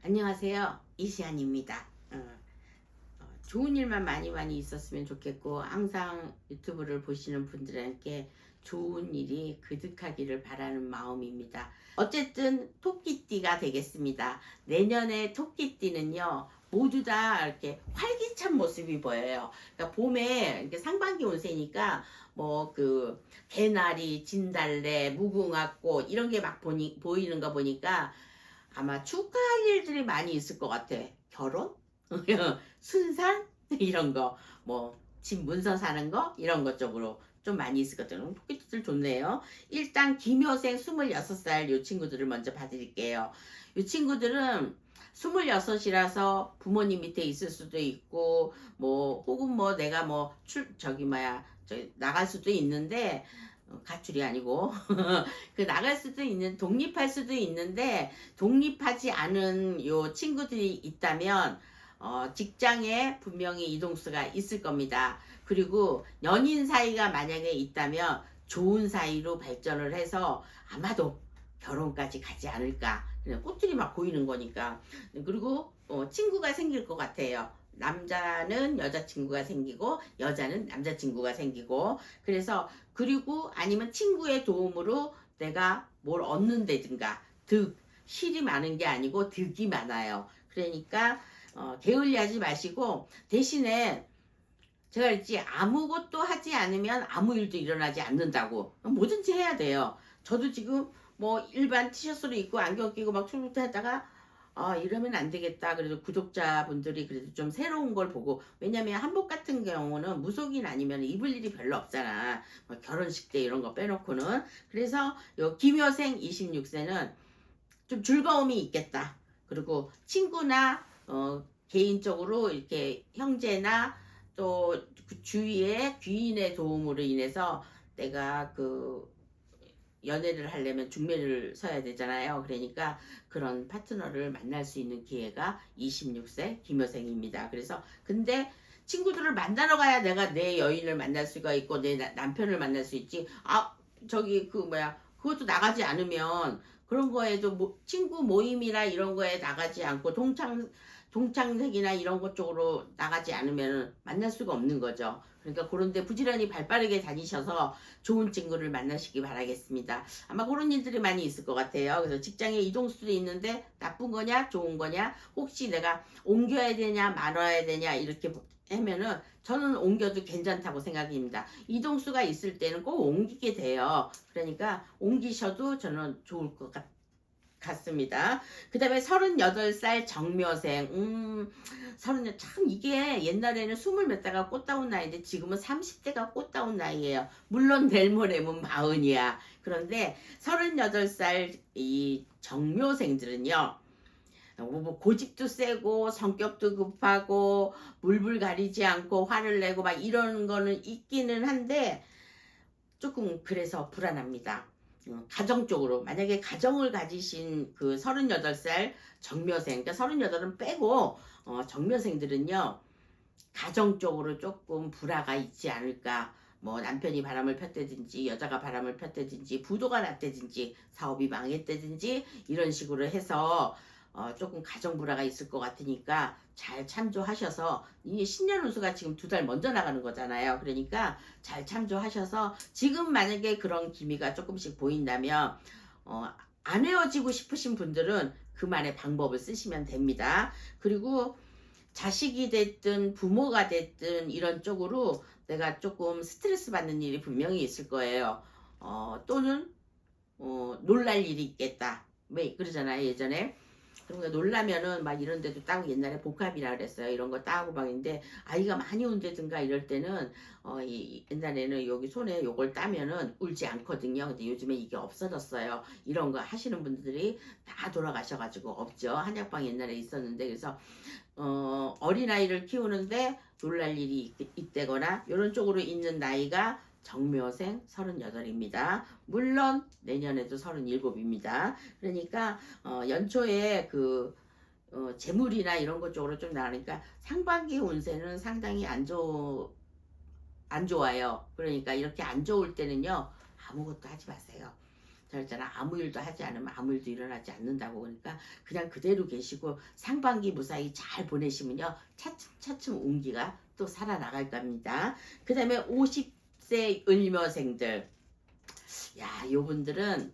안녕하세요. 이시안입니다. 좋은 일만 많이 있었으면 좋겠고 항상 유튜브를 보시는 분들에게 좋은 일이 그득하기를 바라는 마음입니다. 어쨌든 토끼띠가 되겠습니다. 내년에 토끼띠는요 모두 다 이렇게 활기찬 모습이 보여요. 그러니까 봄에 이렇게 상반기 운세니까 뭐 그 개나리, 진달래, 무궁화꽃 이런 게 막 보이는 거 보니까 아마 축하할 일들이 많이 있을 것 같아. 결혼? 순산? 이런 거, 뭐, 집 문서 사는 거? 이런 것 쪽으로 좀 많이 있을 것 같아요. 토끼들 좋네요. 일단, 김효생 26살 요 친구들을 먼저 봐드릴게요. 요 친구들은 26이라서 부모님 밑에 있을 수도 있고, 뭐, 혹은 뭐 내가 뭐, 나갈 수도 있는데, 가출이 아니고 그 나갈 수도 있는 독립할 수도 있는데 독립하지 않은 요 친구들이 있다면 직장에 분명히 이동수가 있을 겁니다. 그리고 연인 사이가 만약에 있다면 좋은 사이로 발전을 해서 아마도 결혼까지 가지 않을까. 그냥 꽃들이 막 보이는 거니까. 그리고 친구가 생길 것 같아요. 남자는 여자친구가 생기고 여자는 남자친구가 생기고 그리고 아니면 친구의 도움으로 내가 뭘 얻는다든가 실이 많은 게 아니고 득이 많아요. 그러니까 게을리하지 마시고 대신에 제가 그랬지 아무것도 하지 않으면 아무 일도 일어나지 않는다고 뭐든지 해야 돼요. 저도 지금 뭐 일반 티셔츠를 입고 안경 끼고 막 출근을 하다가 이러면 안 되겠다. 그래도 구독자분들이 그래도 좀 새로운 걸 보고 왜냐면 한복 같은 경우는 무속인 아니면 입을 일이 별로 없잖아. 뭐 결혼식 때 이런 거 빼놓고는 그래서 요 김효생 26세는 좀 즐거움이 있겠다. 그리고 친구나 개인적으로 이렇게 형제나 또그 주위의 귀인의 도움으로 인해서 내가 그 연애를 하려면 중매를 서야 되잖아요. 그러니까 그런 파트너를 만날 수 있는 기회가 26세 김여생입니다. 그래서 근데 친구들을 만나러 가야 내가 내 여인을 만날 수가 있고 내 남편을 만날 수 있지. 저기 그 뭐야 그것도 나가지 않으면 그런 거에도 친구 모임이나 이런 거에 나가지 않고 동창회나 이런 것 쪽으로 나가지 않으면 만날 수가 없는 거죠. 그러니까 그런데 부지런히 발빠르게 다니셔서 좋은 친구를 만나시기 바라겠습니다. 아마 그런 일들이 많이 있을 것 같아요. 그래서 직장에 이동 수도 있는데 나쁜 거냐 좋은 거냐 혹시 내가 옮겨야 되냐 말아야 되냐 이렇게 하면은 저는 옮겨도 괜찮다고 생각입니다. 이동수가 있을 때는 꼭 옮기게 돼요. 그러니까 옮기셔도 저는 좋을 것 같습니다. 그 다음에 38살 정묘생. 참 이게 옛날에는 20몇 대가 꽃다운 나이인데 지금은 30대가 꽃다운 나이예요. 물론 내일 모레면 40이야. 그런데 38살 이 정묘생들은요. 뭐 고집도 세고 성격도 급하고 물불 가리지 않고 화를 내고 막 이런 거는 있기는 한데 조금 그래서 불안합니다. 가정적으로 만약에 가정을 가지신 그 38살 정묘생 그러니까 38은 빼고 정묘생들은요 가정적으로 조금 불화가 있지 않을까. 뭐 남편이 바람을 폈다든지 여자가 바람을 폈다든지 부도가 났다든지 사업이 망했다든지 이런 식으로 해서 조금 가정 불화가 있을 것 같으니까 잘 참조하셔서 이 신년 운수가 지금 2달 먼저 나가는 거잖아요. 그러니까 잘 참조하셔서 지금 만약에 그런 기미가 조금씩 보인다면 안 헤어지고 싶으신 분들은 그만의 방법을 쓰시면 됩니다. 그리고 자식이 됐든 부모가 됐든 이런 쪽으로 내가 조금 스트레스 받는 일이 분명히 있을 거예요. 또는 놀랄 일이 있겠다. 왜 그러잖아요 예전에. 그러니까 놀라면은 막 이런 데도 따고 옛날에 복합이라 그랬어요. 이런 거 따고 막 있는데 아이가 많이 온다든가 이럴 때는 옛날에는 여기 손에 요걸 따면은 울지 않거든요. 근데 요즘에 이게 없어졌어요. 이런 거 하시는 분들이 다 돌아가셔가지고 없죠. 한약방 옛날에 있었는데 그래서 어린아이를 키우는데 놀랄 일이 있다거나 이런 쪽으로 있는 나이가 정묘생 38입니다. 물론 내년에도 37입니다. 그러니까 연초에 그 재물이나 이런 것 쪽으로 좀 나가니까 상반기 운세는 상당히 안 좋아요. 그러니까 이렇게 안 좋을 때는요 아무것도 하지 마세요. 저랬잖아. 아무 일도 하지 않으면 아무 일도 일어나지 않는다고. 그러니까 그냥 그대로 계시고 상반기 무사히 잘 보내시면요. 차츰차츰 운기가 또 살아나갈 겁니다. 그 다음에 50세 을묘생들. 야, 요분들은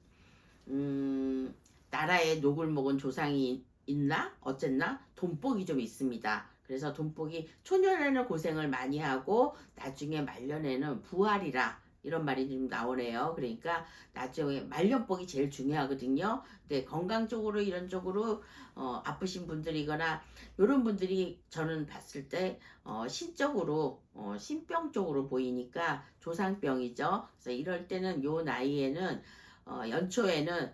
나라에 녹을 먹은 조상이 있나? 어쨌나? 돈복이 좀 있습니다. 그래서 돈복이 초년에는 고생을 많이 하고 나중에 말년에는 부활이라 이런 말이 좀 나오네요. 그러니까 나중에 말년복이 제일 중요하거든요. 근데 건강 쪽으로 이런 쪽으로 아프신 분들이거나 이런 분들이 저는 봤을 때 신적으로 신병 쪽으로 보이니까 조상병이죠. 그래서 이럴 때는 요 나이에는 연초에는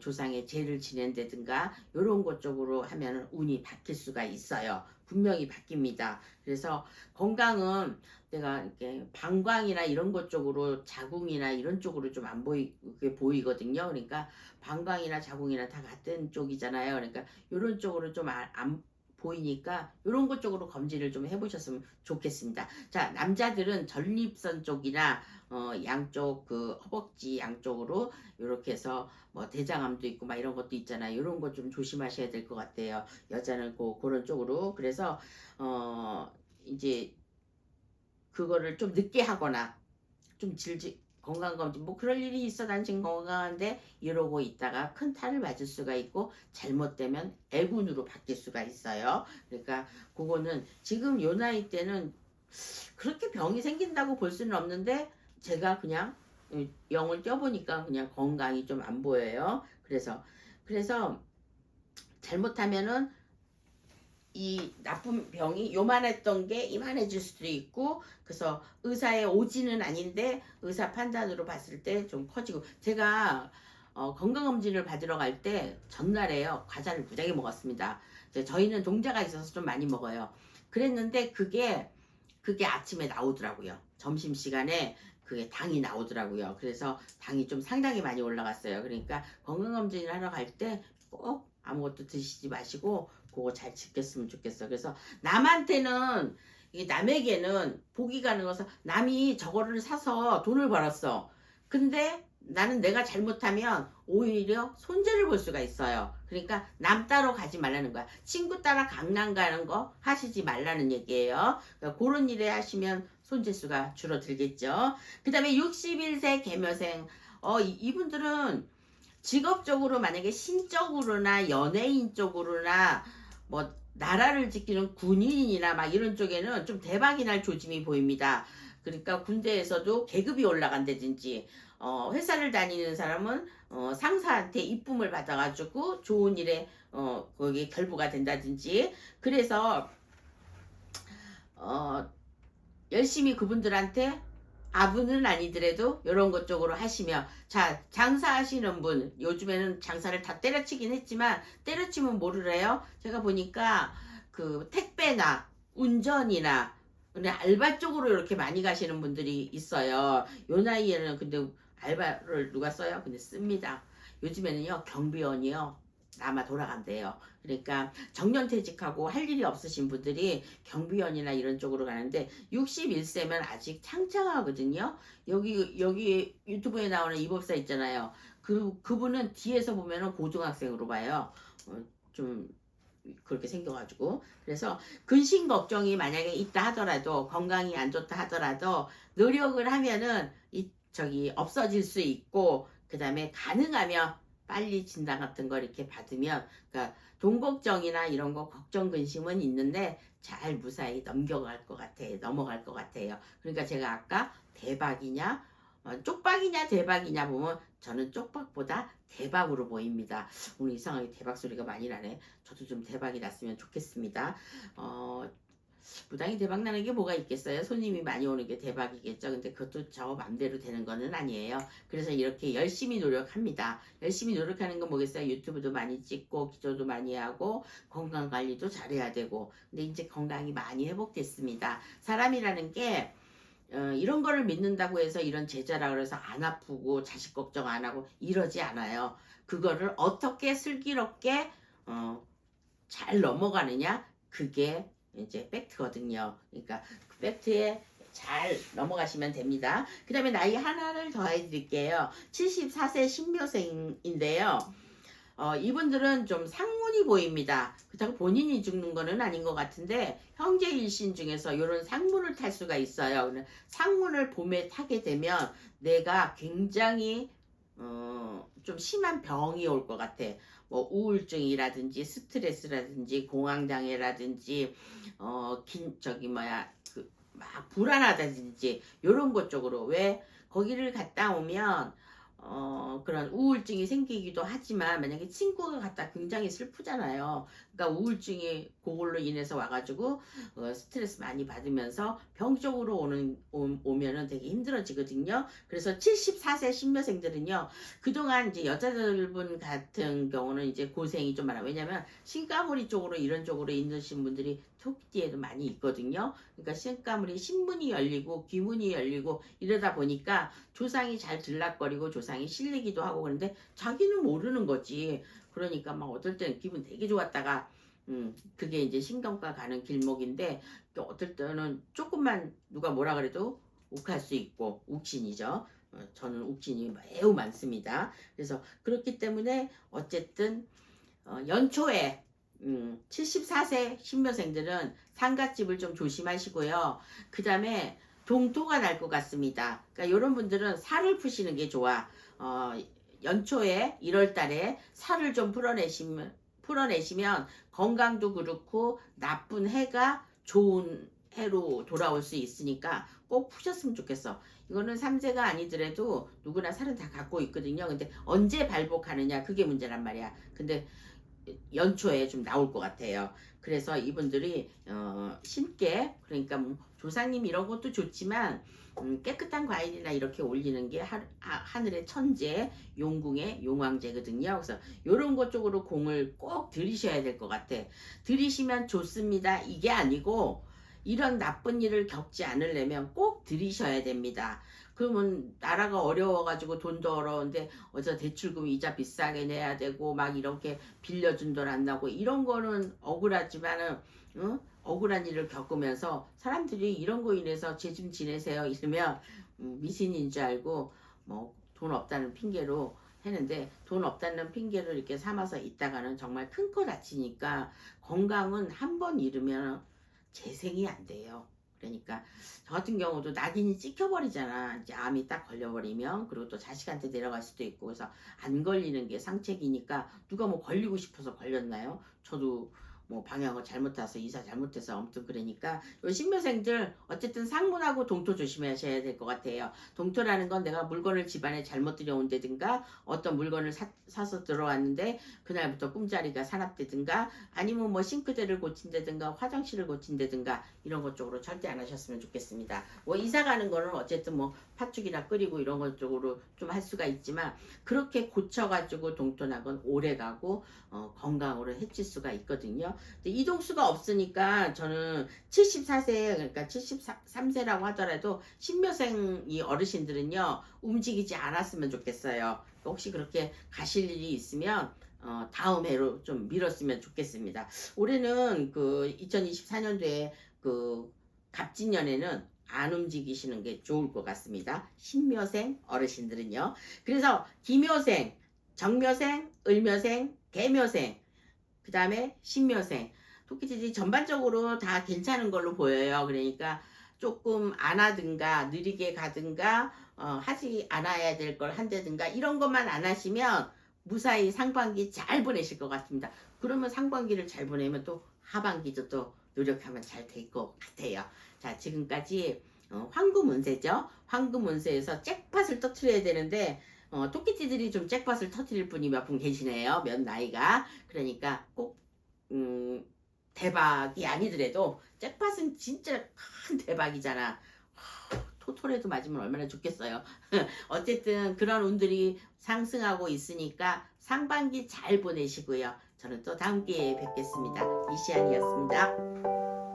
조상의 제를 지낸다든가 이런 것 쪽으로 하면 운이 바뀔 수가 있어요. 분명히 바뀝니다. 그래서 건강은 내가 이렇게 방광이나 이런 것 쪽으로 자궁이나 이런 쪽으로 좀 안 보이거든요. 그러니까 방광이나 자궁이나 다 같은 쪽이잖아요. 그러니까 이런 쪽으로 좀 안 보이니까 이런 것 쪽으로 검진을 좀 해보셨으면 좋겠습니다. 자, 남자들은 전립선 쪽이나 양쪽 그 허벅지 양쪽으로 이렇게 해서 뭐 대장암도 있고 막 이런 것도 있잖아요. 이런 거 좀 조심하셔야 될 것 같아요. 여자는 그런 쪽으로. 그래서 이제 그거를 좀 늦게 하거나 좀 건강검진 뭐 그럴 일이 있어 난 지금 건강한데 이러고 있다가 큰 탈을 맞을 수가 있고 잘못되면 애군으로 바뀔 수가 있어요. 그러니까 그거는 지금 요 나이 때는 그렇게 병이 생긴다고 볼 수는 없는데 제가 그냥 영을 떼어보니까 그냥 건강이 좀 안 보여요. 그래서 잘못하면은 이 나쁜 병이 요만했던 게 이만해질 수도 있고, 그래서 의사의 오지는 아닌데 의사 판단으로 봤을 때 좀 커지고. 제가 건강검진을 받으러 갈 때 전날에요 과자를 무지하게 먹었습니다. 저희는 동자가 있어서 좀 많이 먹어요. 그랬는데 그게 아침에 나오더라고요. 점심시간에 그게 당이 나오더라고요. 그래서 당이 좀 상당히 많이 올라갔어요. 그러니까 건강검진을 하러 갈 때 꼭 아무것도 드시지 마시고 그거 잘 지켰으면 좋겠어. 그래서 남한테는 남에게는 복이 가는 것은 남이 저거를 사서 돈을 벌었어. 근데 나는 내가 잘못하면 오히려 손재를 볼 수가 있어요. 그러니까 남 따로 가지 말라는 거야. 친구 따라 강남 가는 거 하시지 말라는 얘기예요. 그러니까 그런 일에 하시면 손재수가 줄어들겠죠. 그 다음에 61세 개묘생. 이분들은 직업적으로 만약에 신적으로나 연예인 쪽으로나 뭐 나라를 지키는 군인이나 막 이런 쪽에는 좀 대박이 날 조짐이 보입니다. 그러니까 군대에서도 계급이 올라간다든지 회사를 다니는 사람은 상사한테 이쁨을 받아가지고 좋은 일에 거기에 결부가 된다든지. 그래서 열심히 그분들한테 아부는 아니더라도 이런 것 쪽으로 하시며, 자, 장사하시는 분 요즘에는 장사를 다 때려치긴 했지만 때려치면 모르래요. 제가 보니까 그 택배나 운전이나 근데 알바 쪽으로 이렇게 많이 가시는 분들이 있어요. 요 나이에는. 근데 알바를 누가 써요? 근데 씁니다. 요즘에는요 경비원이요 아마 돌아간대요. 그러니까 정년퇴직하고 할 일이 없으신 분들이 경비원이나 이런 쪽으로 가는데 61세면 아직 창창하거든요. 여기 유튜브에 나오는 이법사 있잖아요. 그분은 뒤에서 보면은 고등학생으로 봐요. 좀 그렇게 생겨가지고. 그래서 근심 걱정이 만약에 있다 하더라도, 건강이 안 좋다 하더라도 노력을 하면은 저기 없어질 수 있고, 그 다음에 가능하면 빨리 진단 같은 거 이렇게 받으면, 그러니까 돈 걱정이나 이런 거 걱정 근심은 있는데 잘 무사히 넘어갈 것 같아요. 그러니까 제가 아까 대박이냐 쪽박이냐 대박이냐 보면 저는 쪽박보다 대박으로 보입니다. 오늘 이상하게 대박 소리가 많이 나네. 저도 좀 대박이 났으면 좋겠습니다. 무당이 대박 나는 게 뭐가 있겠어요? 손님이 많이 오는 게 대박이겠죠. 근데 그것도 저 맘대로 되는 거는 아니에요. 그래서 이렇게 열심히 노력합니다. 열심히 노력하는 건 뭐겠어요? 유튜브도 많이 찍고 기도도 많이 하고 건강관리도 잘해야 되고. 근데 이제 건강이 많이 회복됐습니다. 사람이라는 게 이런 거를 믿는다고 해서 이런 제자라 그래서 안 아프고 자식 걱정 안 하고 이러지 않아요. 그거를 어떻게 슬기롭게 잘 넘어가느냐, 그게 이제 팩트거든요. 그러니까 그 팩트에 잘 넘어가시면 됩니다. 그 다음에 나이 하나를 더해 드릴게요. 74세 신묘생인데요. 이분들은 좀 상문이 보입니다. 그렇다고 본인이 죽는 거는 아닌 것 같은데 형제 일신 중에서 이런 상문을 탈 수가 있어요. 상문을 봄에 타게 되면 내가 굉장히 좀 심한 병이 올 것 같아. 뭐 우울증이라든지 스트레스라든지 공황장애라든지 막 불안하다든지 이런 것 쪽으로. 왜 거기를 갔다 오면 그런 우울증이 생기기도 하지만 만약에 친구가 갔다 굉장히 슬프잖아요. 그러니까 우울증이 그걸로 인해서 와가지고 스트레스 많이 받으면서 병적으로 오면은 되게 힘들어지거든요. 그래서 74세 신묘생들은요, 그동안 이제 여자분 같은 경우는 이제 고생이 좀 많아. 왜냐면 신가무리 쪽으로 이런 쪽으로 있으신 분들이 토끼띠에도 많이 있거든요. 그러니까 신가무리 신문이 열리고 귀문이 열리고 이러다 보니까 조상이 잘 들락거리고 조상이 실리기도 하고 그런데 자기는 모르는 거지. 그러니까 막 어떨 때는 기분 되게 좋았다가 그게 이제 신경과 가는 길목인데 또 어떨 때는 조금만 누가 뭐라 그래도 욱할 수 있고 욱신이죠. 저는 욱신이 매우 많습니다. 그래서 그렇기 때문에 어쨌든 연초에 74세 신묘생들은 상갓집을 좀 조심하시고요. 그 다음에 동토가 날 것 같습니다. 그러니까 이런 분들은 살을 푸시는 게 좋아. 연초에 1월 달에 살을 좀 풀어내시면 건강도 그렇고 나쁜 해가 좋은 해로 돌아올 수 있으니까 꼭 푸셨으면 좋겠어. 이거는 3세가 아니더라도 누구나 살은 다 갖고 있거든요. 근데 언제 발복하느냐 그게 문제란 말이야. 근데 연초에 좀 나올 것 같아요. 그래서 이분들이 신께, 그러니까 뭐 조상님 이런 것도 좋지만 깨끗한 과일이나 이렇게 올리는 게 하늘의 천재 용궁의 용왕제거든요. 그래서 이런 것 쪽으로 공을 꼭 들이셔야 될 것 같아. 들이시면 좋습니다 이게 아니고 이런 나쁜 일을 겪지 않으려면 꼭 들이셔야 됩니다. 그러면 나라가 어려워가지고 돈도 어려운데 어디서 대출금 이자 비싸게 내야 되고 막 이렇게 빌려준 돈 안 나고 이런 거는 억울하지만은 억울한 일을 겪으면서 사람들이 이런 거 인해서 제 좀 지내세요 이러면 미신인 줄 알고 뭐 돈 없다는 핑계로 했는데 돈 없다는 핑계를 이렇게 삼아서 있다가는 정말 큰 거 다치니까 건강은 한 번 잃으면 재생이 안 돼요. 그러니까 저 같은 경우도 낙인이 찍혀버리잖아. 이제 암이 딱 걸려버리면. 그리고 또 자식한테 내려갈 수도 있고. 그래서 안 걸리는 게 상책이니까 누가 뭐 걸리고 싶어서 걸렸나요? 저도 뭐 방향을 잘못 타서 이사 잘못해서 아무튼 그러니까 요 신묘생들 어쨌든 상문하고 동토 조심하셔야 될 것 같아요. 동토라는 건 내가 물건을 집안에 잘못 들여온다든가 어떤 물건을 사서 들어왔는데 그날부터 꿈자리가 사납다든가 아니면 뭐 싱크대를 고친다든가 화장실을 고친다든가 이런 것 쪽으로 절대 안 하셨으면 좋겠습니다. 뭐 이사 가는 거는 어쨌든 뭐 팥죽이나 끓이고 이런 것 쪽으로 좀 할 수가 있지만 그렇게 고쳐가지고 동토나건 오래 가고 건강으로 해칠 수가 있거든요. 근데 이동수가 없으니까 저는 74세 그러니까 73세라고 하더라도 신묘생이 어르신들은요 움직이지 않았으면 좋겠어요. 혹시 그렇게 가실 일이 있으면 다음 해로 좀 미뤘으면 좋겠습니다. 올해는 그 2024년도에 그 갑진년에는 안 움직이시는 게 좋을 것 같습니다. 신묘생 어르신들은요. 그래서 기묘생, 정묘생, 을묘생, 개묘생, 그 다음에 신묘생, 토끼들이 전반적으로 다 괜찮은 걸로 보여요. 그러니까 조금 안 하든가 느리게 가든가 하지 않아야 될 걸 한다든가 이런 것만 안 하시면 무사히 상반기 잘 보내실 것 같습니다. 그러면 상반기를 잘 보내면 또 하반기도 또 노력하면 잘 될 것 같아요. 자, 지금까지 황금운세죠. 황금운세에서 잭팟을 터트려야 되는데 토끼띠들이 좀 잭팟을 터트릴 분이 몇 분 계시네요. 몇 나이가. 그러니까 꼭 대박이 아니더라도 잭팟은 진짜 큰 대박이잖아. 토토라도 맞으면 얼마나 좋겠어요. 어쨌든 그런 운들이 상승하고 있으니까 상반기 잘 보내시고요. 저는 또 다음 기회에 뵙겠습니다. 이시안이었습니다.